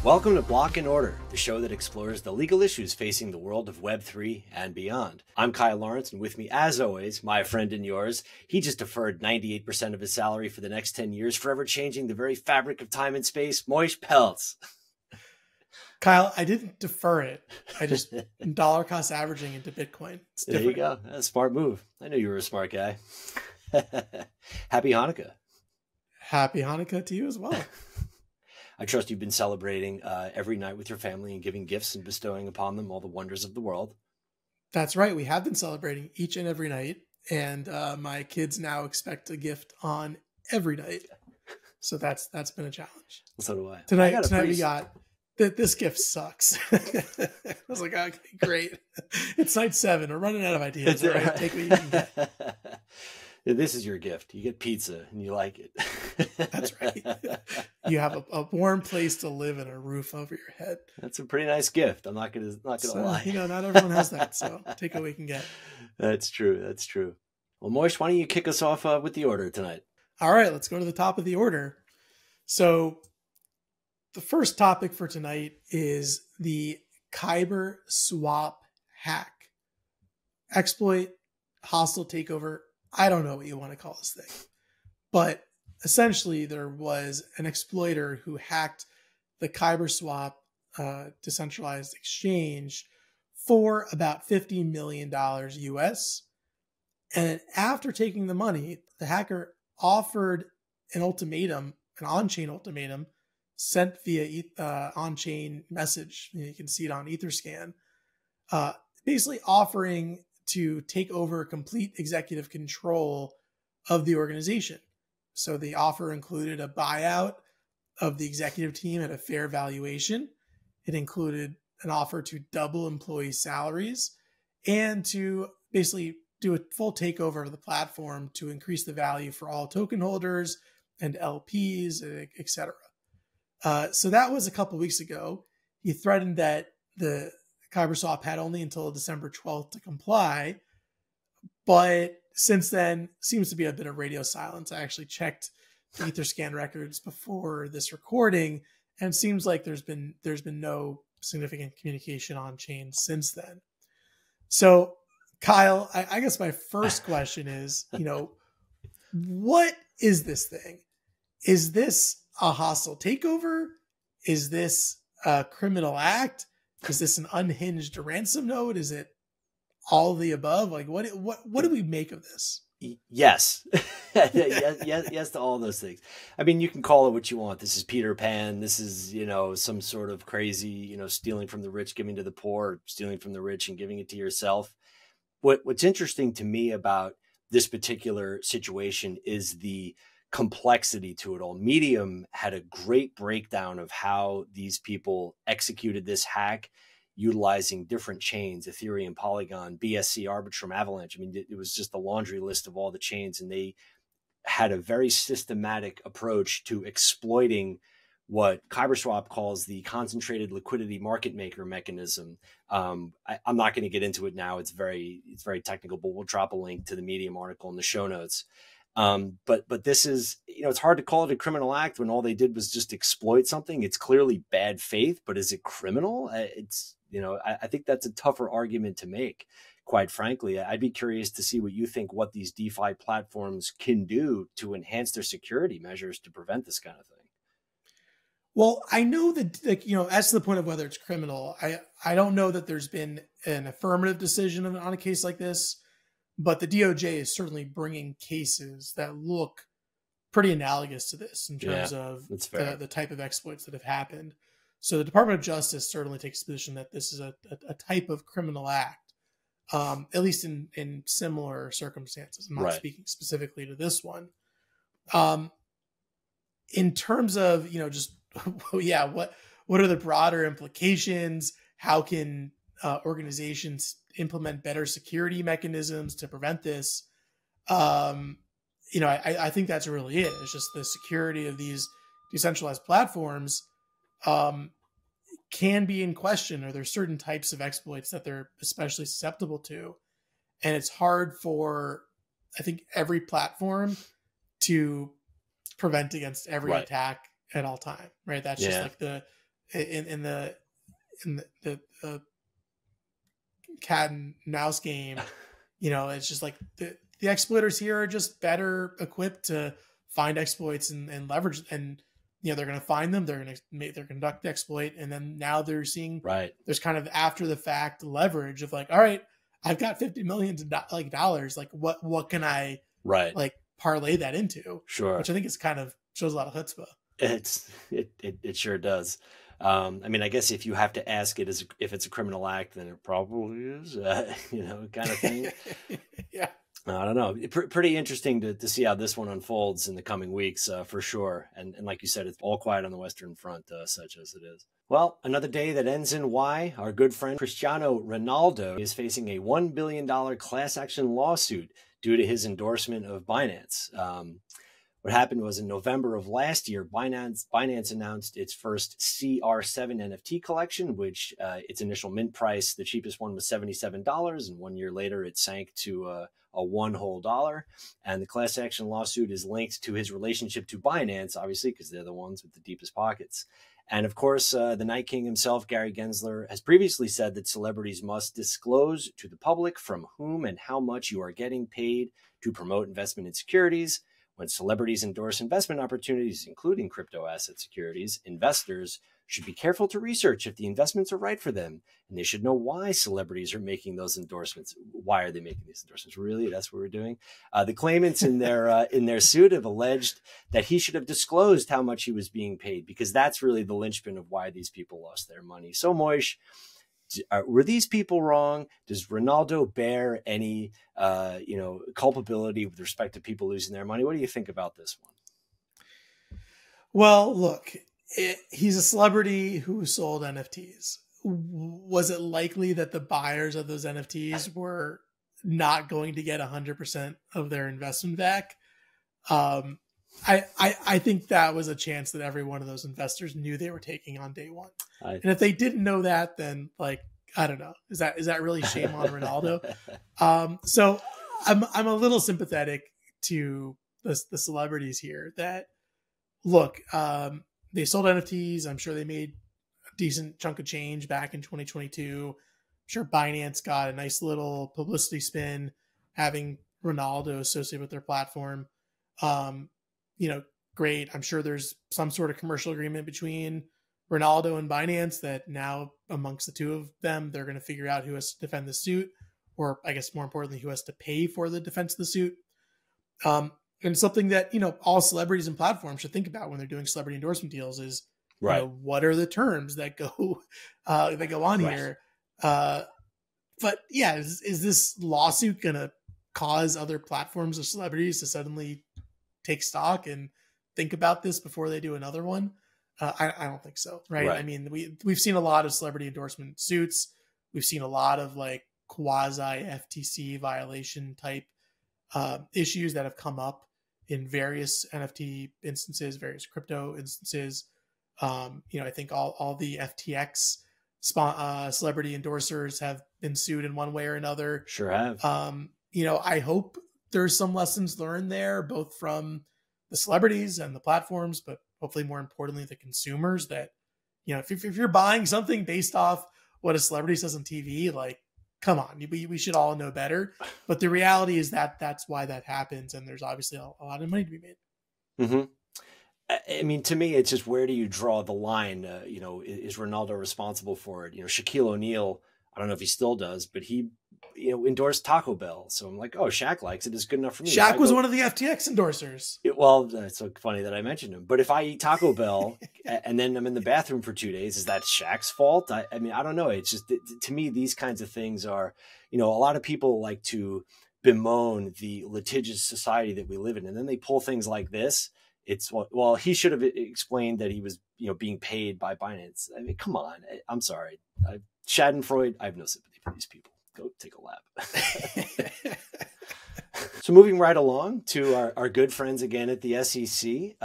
Welcome to Block and Order, the show that explores the legal issues facing the world of Web3 and beyond. I'm Kyle Lawrence, and with me, as always, my friend and yours. He just deferred 98% of his salary for the next 10 years, forever changing the very fabric of time and space, Moish Peltz. Kyle, I didn't defer it. I just dollar cost averaging into Bitcoin. It's different. There you go. That's a smart move. I knew you were a smart guy. Happy Hanukkah. Happy Hanukkah to you as well. I trust you've been celebrating every night with your family and giving gifts and bestowing upon them all the wonders of the world. That's right. We have been celebrating each and every night. And my kids now expect a gift on every night. So that's been a challenge. So do I. Tonight we got that this gift sucks. I was like, okay, great. It's night 7. We're running out of ideas. All right, take what you can get. This is your gift. You get pizza and you like it. That's right. You have a warm place to live and a roof over your head. That's a pretty nice gift. I'm not gonna lie. Not everyone has that. So take what we can get. That's true. Well, Moish, why don't you kick us off with the order tonight? All right, let's go to the top of the order. So the first topic for tonight is the KyberSwap hack. Exploit, hostile takeover. I don't know what you want to call this thing, but essentially there was an exploiter who hacked the KyberSwap decentralized exchange for about $50 million US. And after taking the money, the hacker offered an ultimatum, an on-chain ultimatum sent via on-chain message. You can see it on Etherscan, basically offering to take over complete executive control of the organization. So the offer included a buyout of the executive team at a fair valuation. It included an offer to double employee salaries and to basically do a full takeover of the platform to increase the value for all token holders and LPs, etc. So that was a couple weeks ago. He threatened that the KyberSwap had only until December 12th to comply, but since then seems to be a bit of radio silence. I actually checked the Etherscan records before this recording, and it seems like there's been no significant communication on chain since then. So, Kyle, I guess my first question is, what is this thing? Is this a hostile takeover? Is this a criminal act? Is this an unhinged ransom note? Is it all of the above? Like what do we make of this? Yes. yes to all those things. I mean, you can call it what you want. This is Peter Pan. This is, some sort of crazy, stealing from the rich, giving to the poor, stealing from the rich and giving it to yourself. What's interesting to me about this particular situation is the complexity to it all. Medium had a great breakdown of how these people executed this hack utilizing different chains, Ethereum, Polygon, BSC, Arbitrum, Avalanche. I mean, it was just a laundry list of all the chains, and they had a very systematic approach to exploiting what KyberSwap calls the concentrated liquidity market maker mechanism. I'm not going to get into it now. It's very technical, but we'll drop a link to the Medium article in the show notes. But this is, it's hard to call it a criminal act when all they did was just exploit something. It's clearly bad faith, but is it criminal? I think that's a tougher argument to make, quite frankly. I'd be curious to see what you think, what these DeFi platforms can do to enhance their security measures to prevent this kind of thing. Well, I know that, as to the point of whether it's criminal, I don't know that there's been an affirmative decision on a case like this. But the DOJ is certainly bringing cases that look pretty analogous to this in terms of the type of exploits that have happened. So the Department of Justice certainly takes the position that this is a type of criminal act, at least in similar circumstances. I'm not speaking specifically to this one. In terms of, what are the broader implications? How can organizations implement better security mechanisms to prevent this? I think that's really it. It's just the security of these decentralized platforms can be in question, or there's certain types of exploits that they're especially susceptible to. And it's hard for, I think, every platform to prevent against every attack at all time, right? That's just like in the cat and mouse game, it's just like the exploiters here are just better equipped to find exploits and leverage, and they're going to find them, they're going to conduct the exploit, and then now they're seeing there's kind of after the fact leverage of like, all right, I've got $50 million dollars, like what can I like parlay that into? Sure. Which I think is kind of shows a lot of chutzpah. It sure does. I mean, I guess if you have to ask it if it's a criminal act, then it probably is, kind of thing. Yeah. I don't know. Pretty interesting to see how this one unfolds in the coming weeks, for sure. And like you said, it's all quiet on the Western Front, such as it is. Well, another day that ends in Y. Our good friend Cristiano Ronaldo is facing a $1 billion class action lawsuit due to his endorsement of Binance. What happened was in November of last year, Binance announced its first CR7 NFT collection, which its initial mint price, the cheapest one was $77. And 1 year later, it sank to a $1 whole. And the class action lawsuit is linked to his relationship to Binance, obviously, because they're the ones with the deepest pockets. And of course, the Night King himself, Gary Gensler, has previously said that celebrities must disclose to the public from whom and how much you are getting paid to promote investment in securities. When celebrities endorse investment opportunities, including crypto asset securities, investors should be careful to research if the investments are right for them. And they should know why celebrities are making those endorsements. Why are they making these endorsements? Really? That's what we're doing? The claimants in their suit have alleged that he should have disclosed how much he was being paid, because that's really the linchpin of why these people lost their money. So, Moish, were these people wrong? Does Ronaldo bear any, culpability with respect to people losing their money? What do you think about this one? Well, look, he's a celebrity who sold NFTs. Was it likely that the buyers of those NFTs were not going to get 100% of their investment back? I think that was a chance that every one of those investors knew they were taking on day one. And if they didn't know that, then I don't know. Is that really shame on Ronaldo? So I'm a little sympathetic to the celebrities here that look, they sold NFTs. I'm sure they made a decent chunk of change back in 2022. I'm sure Binance got a nice little publicity spin having Ronaldo associated with their platform. Great. I'm sure there's some sort of commercial agreement between Ronaldo and Binance that now amongst the two of them, they're going to figure out who has to defend the suit, or I guess more importantly, who has to pay for the defense of the suit. And something that, all celebrities and platforms should think about when they're doing celebrity endorsement deals is, what are the terms that go on here? But yeah, is this lawsuit going to cause other platforms or celebrities to suddenly take stock and think about this before they do another one? I don't think so. Right. I mean, we've seen a lot of celebrity endorsement suits. We've seen a lot of quasi FTC violation type issues that have come up in various NFT instances, various crypto instances. I think all the FTX celebrity endorsers have been sued in one way or another. Sure have. I hope there's some lessons learned there, both from the celebrities and the platforms, but hopefully more importantly, the consumers, that, if you're buying something based off what a celebrity says on TV, come on, we should all know better. But the reality is that that's why that happens. And there's obviously a lot of money to be made. Mm-hmm. I mean, to me, it's just, where do you draw the line? Is Ronaldo responsible for it? Shaquille O'Neal, I don't know if he still does, but he, endorsed Taco Bell. So I'm like, oh, Shaq likes it. It's good enough for me. Shaq was one of the FTX endorsers. Well, it's so funny that I mentioned him. But if I eat Taco Bell and then I'm in the bathroom for 2 days, is that Shaq's fault? I mean, I don't know. It's just, to me, these kinds of things are, a lot of people like to bemoan the litigious society that we live in. And then they pull things like this. It's, well, he should have explained that he was, being paid by Binance. I mean, come on. I'm sorry. Schadenfreude, I have no sympathy for these people. Go take a lap. So moving right along to our good friends again at the SEC.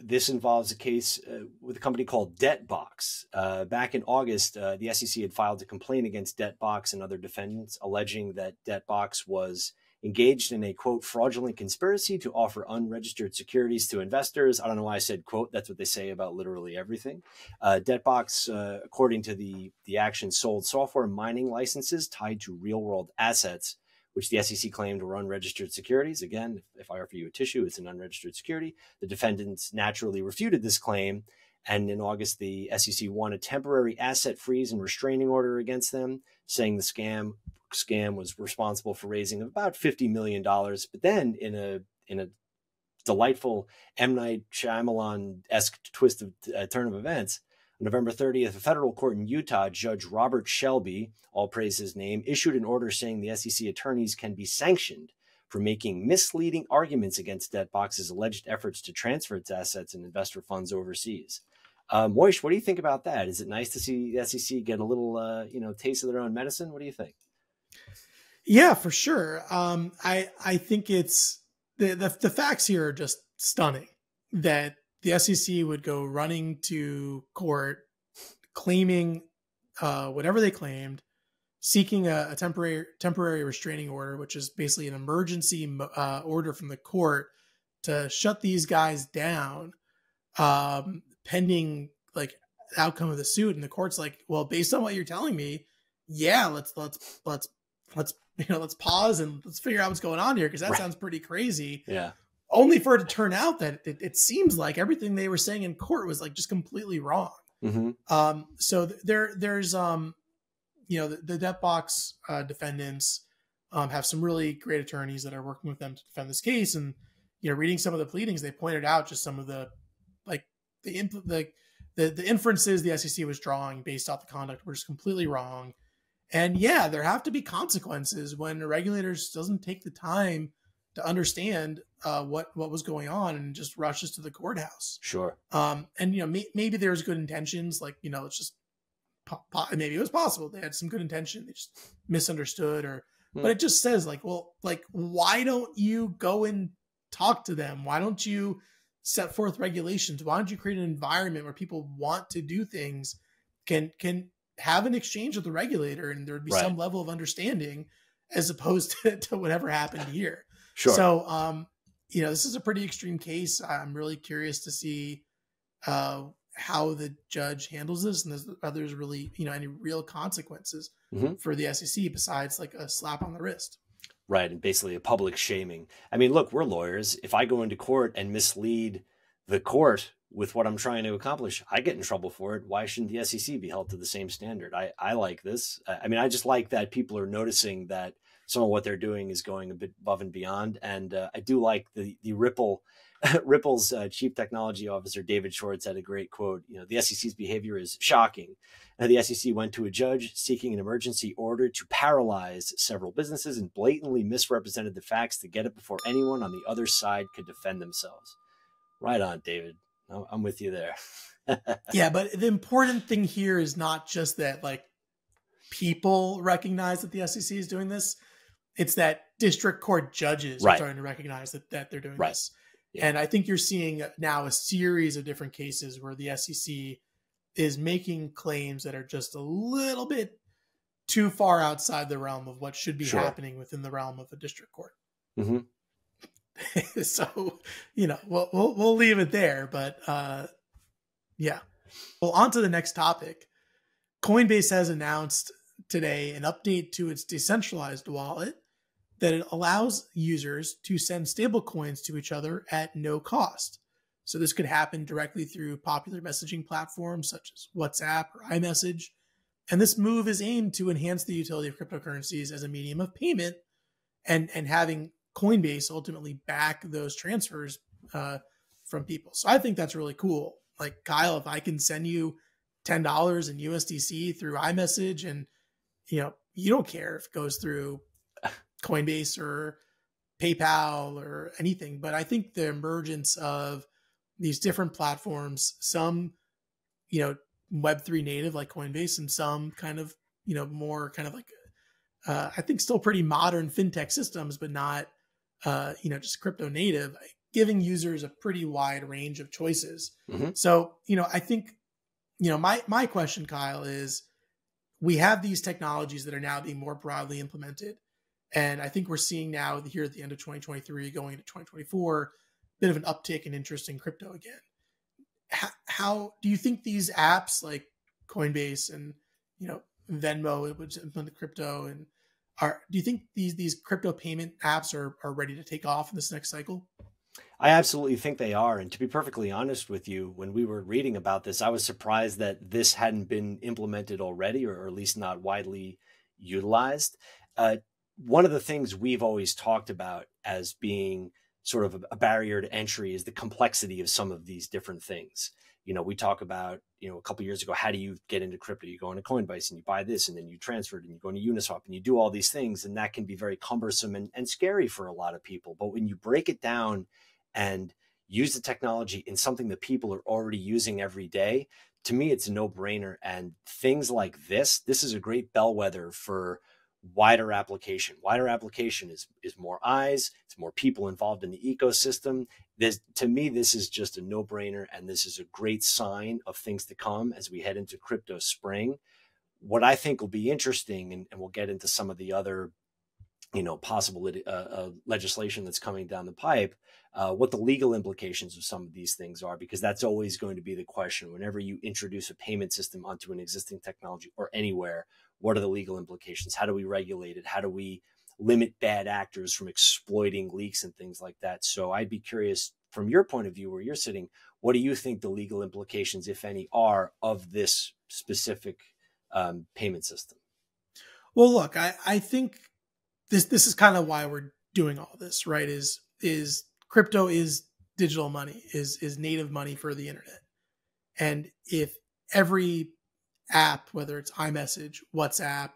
This involves a case with a company called DebtBox. Back in August, the SEC had filed a complaint against DebtBox and other defendants, alleging that DebtBox was engaged in a, quote, fraudulent conspiracy to offer unregistered securities to investors. I don't know why I said, quote, that's what they say about literally everything. Debtbox, according to the action, sold software mining licenses tied to real world assets, which the SEC claimed were unregistered securities. Again, if I offer you a tissue, it's an unregistered security. The defendants naturally refuted this claim. And in August, the SEC won a temporary asset freeze and restraining order against them, saying the scam was responsible for raising about $50 million. But then in a delightful M. Night Shyamalan-esque twist of turn of events, on November 30th, a federal court in Utah, Judge Robert Shelby, all praise his name, issued an order saying the SEC attorneys can be sanctioned for making misleading arguments against Debtbox's alleged efforts to transfer its assets and investor funds overseas. Moish, what do you think about that? Is it nice to see the SEC get a little, taste of their own medicine? What do you think? Yeah, for sure. I think it's the facts here are just stunning that the SEC would go running to court claiming whatever they claimed, seeking a temporary restraining order, which is basically an emergency order from the court to shut these guys down, pending like outcome of the suit. And the court's like, well, based on what you're telling me, yeah, let's pause and let's figure out what's going on here, because that sounds pretty crazy. Yeah. Only for it to turn out that it seems like everything they were saying in court was like just completely wrong. Mm-hmm. So there's the Debtbox defendants have some really great attorneys that are working with them to defend this case. And, reading some of the pleadings, they pointed out just some of the inferences the SEC was drawing based off the conduct were just completely wrong. And yeah, there have to be consequences when a regulator doesn't take the time to understand what was going on and just rushes to the courthouse. Sure. And maybe there's good intentions, like it's just maybe it was possible they had some good intention, they just misunderstood, but it just says why don't you go and talk to them? Why don't you set forth regulations? Why don't you create an environment where people want to do things, can have an exchange with the regulator, and there would be some level of understanding, as opposed to whatever happened here. Sure. So, this is a pretty extreme case. I'm really curious to see how the judge handles this, and there's really, any real consequences for the SEC besides like a slap on the wrist. Right. And basically a public shaming. I mean, look, we're lawyers. If I go into court and mislead the court with what I'm trying to accomplish, I get in trouble for it. Why shouldn't the SEC be held to the same standard? I like this. I just like that people are noticing that some of what they're doing is going a bit above and beyond. And I do like the Ripple's chief technology officer, David Schwartz, had a great quote. The SEC's behavior is shocking. The SEC went to a judge seeking an emergency order to paralyze several businesses and blatantly misrepresented the facts to get it before anyone on the other side could defend themselves. Right on, David. I'm with you there. Yeah, but the important thing here is not just that people recognize that the SEC is doing this. It's that district court judges are starting to recognize that they're doing this. Yeah. And I think you're seeing now a series of different cases where the SEC is making claims that are just a little bit too far outside the realm of what should be happening within the realm of a district court. Mm-hmm. So, we'll leave it there. But yeah. Well, on to the next topic. Coinbase has announced today an update to its decentralized wallet that it allows users to send stable coins to each other at no cost. So this could happen directly through popular messaging platforms such as WhatsApp or iMessage. And this move is aimed to enhance the utility of cryptocurrencies as a medium of payment, and having Coinbase ultimately back those transfers from people. So I think that's really cool. Like, Kyle, if I can send you $10 in USDC through iMessage, and you don't care if it goes through Coinbase or PayPal or anything. But I think the emergence of these different platforms, some, Web3 native like Coinbase, and some kind of, more kind of like, I think still pretty modern fintech systems, but not, just crypto native, giving users a pretty wide range of choices. Mm-hmm. So, I think, my question, Kyle, is we have these technologies that are now being more broadly implemented. And I think we're seeing now here at the end of 2023 going into 2024, a bit of an uptick in interest in crypto again. How do you think these apps like Coinbase and, Venmo, which implement crypto, and do you think these crypto payment apps are ready to take off in this next cycle? I absolutely think they are. And to be perfectly honest with you, when we were reading about this, I was surprised that this hadn't been implemented already, or at least not widely utilized. One of the things we've always talked about as being sort of a barrier to entry is the complexity of some of these different things. We talk about, a couple of years ago, how do you get into crypto? You go into Coinbase and you buy this, and then you transfer it, and you go into Uniswap and you do all these things. And that can be very cumbersome and scary for a lot of people. But when you break it down and use the technology in something that people are already using every day, to me, it's a no-brainer. And things like this is a great bellwether for wider application. Wider application is more eyes, it's more people involved in the ecosystem. To me, this is just a no-brainer, and this is a great sign of things to come as we head into crypto spring. What I think will be interesting, and we'll get into some of the other possible legislation that's coming down the pipe, what the legal implications of some of these things are, because that's always going to be the question. Whenever you introduce a payment system onto an existing technology or anywhere, what are the legal implications? How do we regulate it? How do we limit bad actors from exploiting leaks and things like that? So I'd be curious, from your point of view, where you're sitting, what do you think the legal implications, if any, are of this specific payment system? Well, look, I think this is kind of why we're doing all this, right? Is crypto is digital money, is native money for the internet. And if every app, whether it's iMessage, WhatsApp,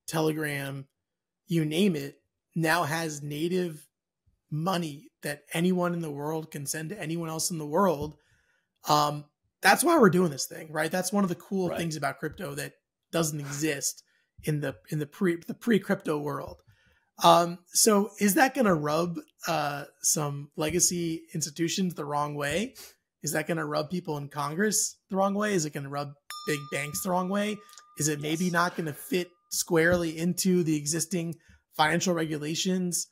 Telegram, you name it, now has native money that anyone in the world can send to anyone else in the world, that's why we're doing this thing, right? That's one of the cool things about crypto that doesn't exist in the pre-crypto world. So is that going to rub some legacy institutions the wrong way? Is that going to rub people in Congress the wrong way? Is it going to rub big banks the wrong way? Is it maybe not going to fit squarely into the existing financial regulations?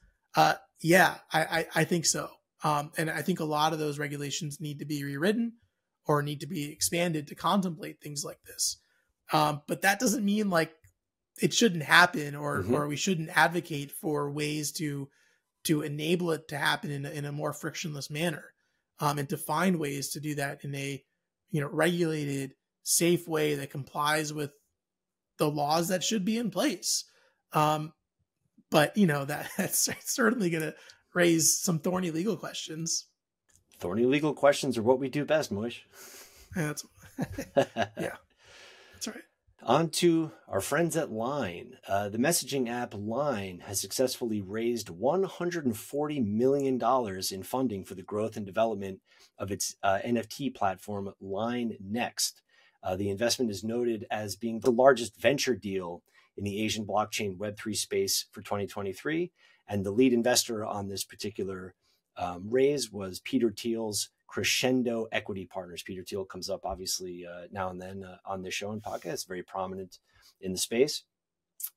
Yeah, I think so. And I think a lot of those regulations need to be rewritten or need to be expanded to contemplate things like this. But that doesn't mean like it shouldn't happen, or we shouldn't advocate for ways to enable it to happen in a more frictionless manner, and to find ways to do that in a regulated, safe way that complies with the laws that should be in place. But that's certainly going to raise some thorny legal questions. Thorny legal questions are what we do best, Moish. Yeah, that's right. On to our friends at Line. The messaging app Line has successfully raised $140 million in funding for the growth and development of its NFT platform, Line Next. The investment is noted as being the largest venture deal in the Asian blockchain Web3 space for 2023. And the lead investor on this particular raise was Peter Thiel's Crescendo Equity Partners. Peter Thiel comes up obviously now and then on this show and podcast, very prominent in the space.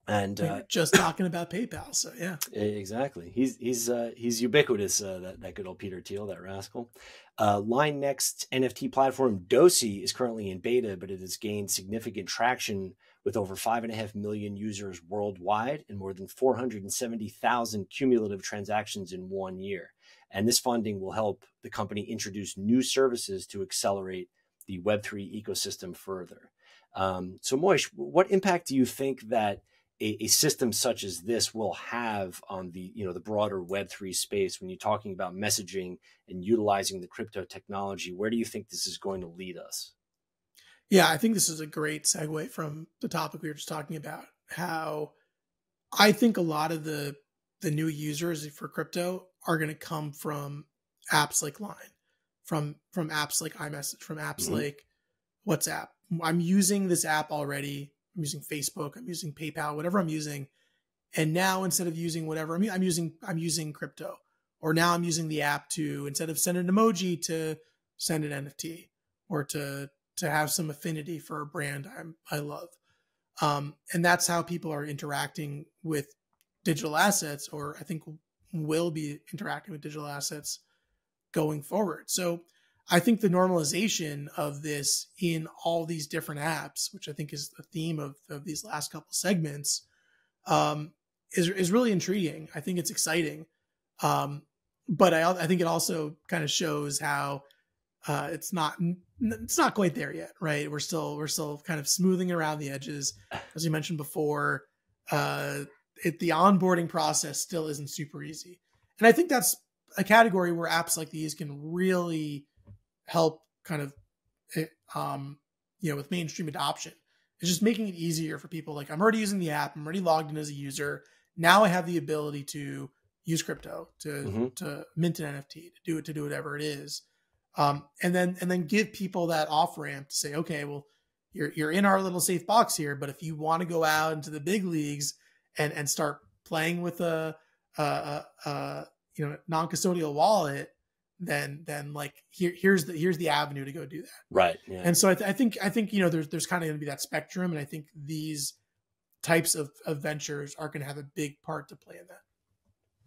And just talking about PayPal, so yeah, exactly. He's ubiquitous. That good old Peter Thiel, that rascal. Line Next NFT platform DOSI is currently in beta, but it has gained significant traction with over 5.5 million users worldwide and more than 470,000 cumulative transactions in 1 year. And this funding will help the company introduce new services to accelerate the Web3 ecosystem further. So Moish, what impact do you think that a system such as this will have on the broader Web3 space when you're talking about messaging and utilizing the crypto technology? Where do you think this is going to lead us? Yeah, I think this is a great segue from the topic we were just talking about, how I think a lot of the new users for crypto are going to come from apps like Line, from apps like iMessage, from apps like WhatsApp. I'm using this app already. I'm using Facebook, I'm using PayPal, whatever I'm using. And now instead of using whatever, I'm using crypto. Or now I'm using the app to, instead of send an emoji, to send an NFT, or to have some affinity for a brand I love. And that's how people are interacting with digital assets, or I think will be interacting with digital assets going forward. So I think the normalization of this in all these different apps, which I think is the theme of these last couple segments, is really intriguing. I think it's exciting. But I think it also kind of shows how it's not quite there yet, right? We're still kind of smoothing around the edges. As you mentioned before, the onboarding process still isn't super easy. And I think that's a category where apps like these can really help kind of, with mainstream adoption. It's just making it easier for people. Like, I'm already using the app. I'm already logged in as a user. Now I have the ability to use crypto to mint an NFT, to do whatever it is. And then give people that off ramp to say, okay, well, you're in our little safe box here, but if you want to go out into the big leagues and start playing with a non-custodial wallet, then like here's the avenue to go do that. Right. Yeah. And so I think there's kind of going to be that spectrum, and I think these types of ventures are going to have a big part to play in that.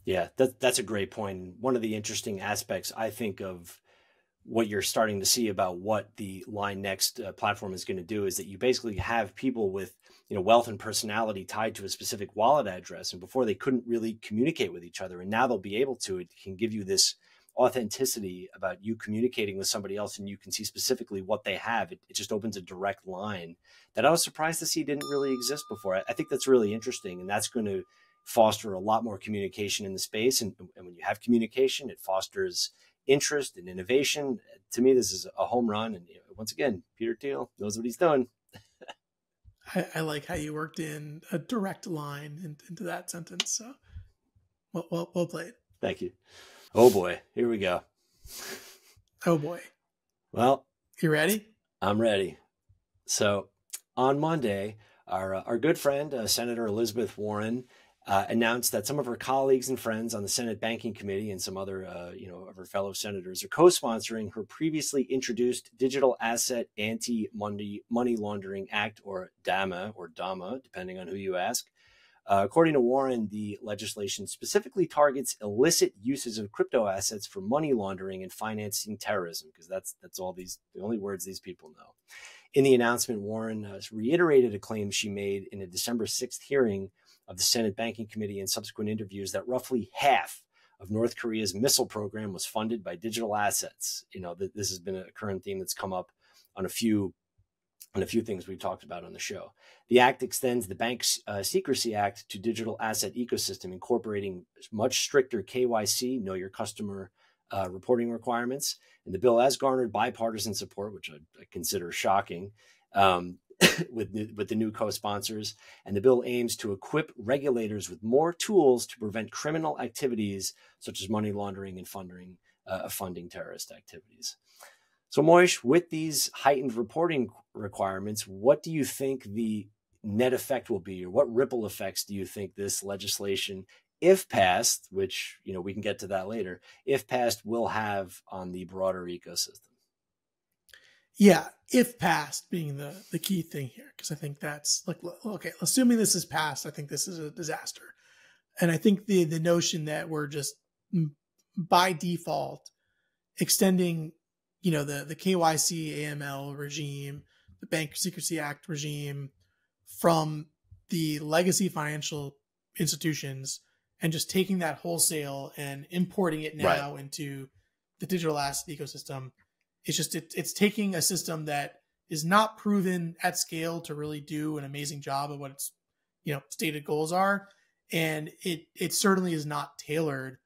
Yeah, that's a great point. One of the interesting aspects, I think, of what you're starting to see about what the Line Next platform is going to do is that you basically have people with, wealth and personality tied to a specific wallet address. And before, they couldn't really communicate with each other. And now they'll be able to. It can give you this authenticity about you communicating with somebody else, and you can see specifically what they have. It just opens a direct line that I was surprised to see didn't really exist before. I think that's really interesting, and that's going to foster a lot more communication in the space. And when you have communication, it fosters interest and innovation. To me, this is a home run. And once again, Peter Thiel knows what he's doing. I like how you worked in a direct line into that sentence. So well played. Thank you. Oh boy, here we go. Oh boy. Well, you ready? I'm ready. So on Monday, our good friend, Senator Elizabeth Warren, announced that some of her colleagues and friends on the Senate Banking Committee and some other, of her fellow senators are co-sponsoring her previously introduced Digital Asset Anti-Money Laundering Act, or DAMA, depending on who you ask. According to Warren, the legislation specifically targets illicit uses of crypto assets for money laundering and financing terrorism, because that's the only words these people know. In the announcement, Warren reiterated a claim she made in a December 6th hearing of the Senate Banking Committee and subsequent interviews that roughly half of North Korea's missile program was funded by digital assets. This has been a current theme that's come up on a few things we've talked about on the show. The act extends the Bank Secrecy Act to digital asset ecosystem, incorporating much stricter KYC, know your customer, reporting requirements. And the bill has garnered bipartisan support, which I consider shocking, with the new co-sponsors. And the bill aims to equip regulators with more tools to prevent criminal activities such as money laundering and funding terrorist activities. So Moish, with these heightened reporting requirements, what do you think the net effect will be, or what ripple effects do you think this legislation, if passed, which we can get to that later, if passed, will have on the broader ecosystem? Yeah, if passed being the key thing here, because I think that's like, okay, assuming this is passed, I think this is a disaster. And I think the notion that we're just by default extending, the KYC AML regime, the Bank Secrecy Act regime from the legacy financial institutions and just taking that wholesale and importing it now into the digital asset ecosystem. It's just, it's taking a system that is not proven at scale to really do an amazing job of what its, stated goals are. And it certainly is not tailored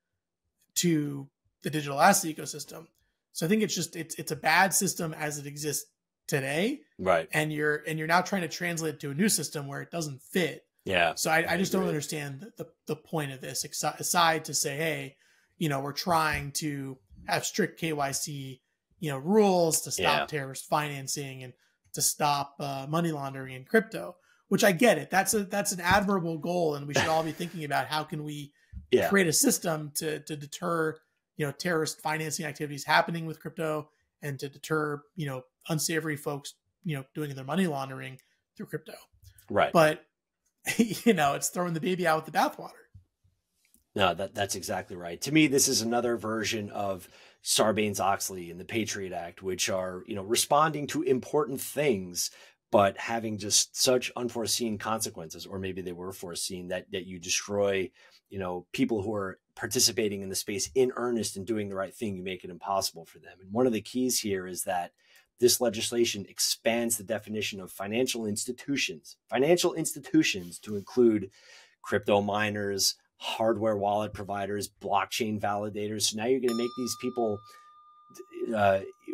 to the digital asset ecosystem. So I think it's a bad system as it exists today. Right. And you're now trying to translate it to a new system where it doesn't fit. Yeah. So I just don't understand the point of this, aside to say, hey, we're trying to have strict KYC rules to stop terrorist financing and to stop money laundering in crypto, which I get it. That's an admirable goal. And we should all be thinking about how can we create a system to deter, terrorist financing activities happening with crypto, and to deter, unsavory folks, doing their money laundering through crypto. Right. But, it's throwing the baby out with the bathwater. No, that's exactly right. To me, this is another version of Sarbanes-Oxley and the Patriot Act, which are, responding to important things, but having just such unforeseen consequences, or maybe they were foreseen, that you destroy, people who are participating in the space in earnest and doing the right thing. You make it impossible for them. And one of the keys here is that this legislation expands the definition of financial institutions to include crypto miners, hardware wallet providers, blockchain validators. So now you're going to make these people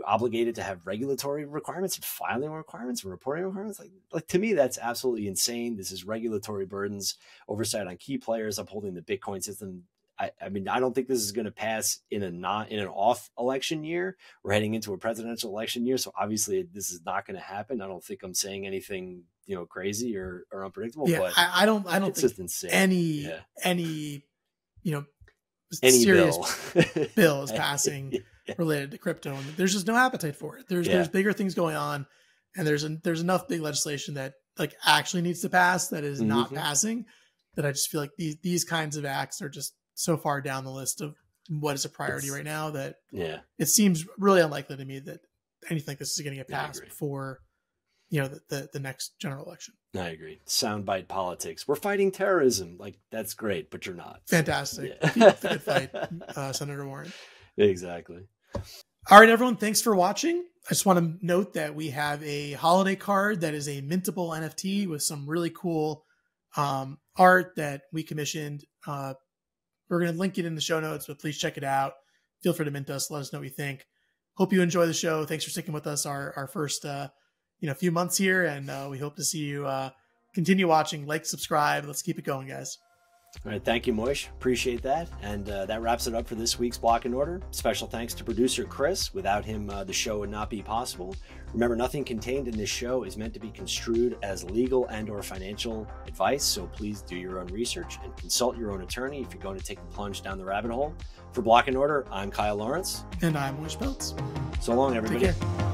obligated to have regulatory requirements and filing requirements and reporting requirements. Like to me, that's absolutely insane. This is regulatory burdens, oversight on key players upholding the Bitcoin system. I mean, I don't think this is going to pass in an off election year. We're heading into a presidential election year, so obviously this is not going to happen. I don't think I'm saying anything crazy or unpredictable. Yeah, but I don't think just insane. Any serious bill is passing related to crypto, and there's just no appetite for it. There's bigger things going on, and there's enough big legislation that actually needs to pass that is not passing. That I just feel like these kinds of acts are just so far down the list of what is a priority right now that it seems really unlikely to me that anything like this is going to get passed before the next general election. I agree. Soundbite politics. We're fighting terrorism. That's great, but you're not. Fantastic. Good fight, Senator Warren. Exactly. All right, everyone. Thanks for watching. I just want to note that we have a holiday card that is a mintable NFT with some really cool art that we commissioned. We're going to link it in the show notes, but please check it out. Feel free to mint us. Let us know what you think. Hope you enjoy the show. Thanks for sticking with us our first few months here, and we hope to see you continue watching. Like, subscribe. Let's keep it going, guys. All right, thank you, Moish. Appreciate that. And that wraps it up for this week's Block and Order. Special thanks to producer Chris. Without him, the show would not be possible. Remember, nothing contained in this show is meant to be construed as legal and or financial advice, so please do your own research and consult your own attorney if you're going to take the plunge down the rabbit hole. For Block and Order, I'm Kyle Lawrence. And I'm Moish Peltz. So long, everybody. Take care.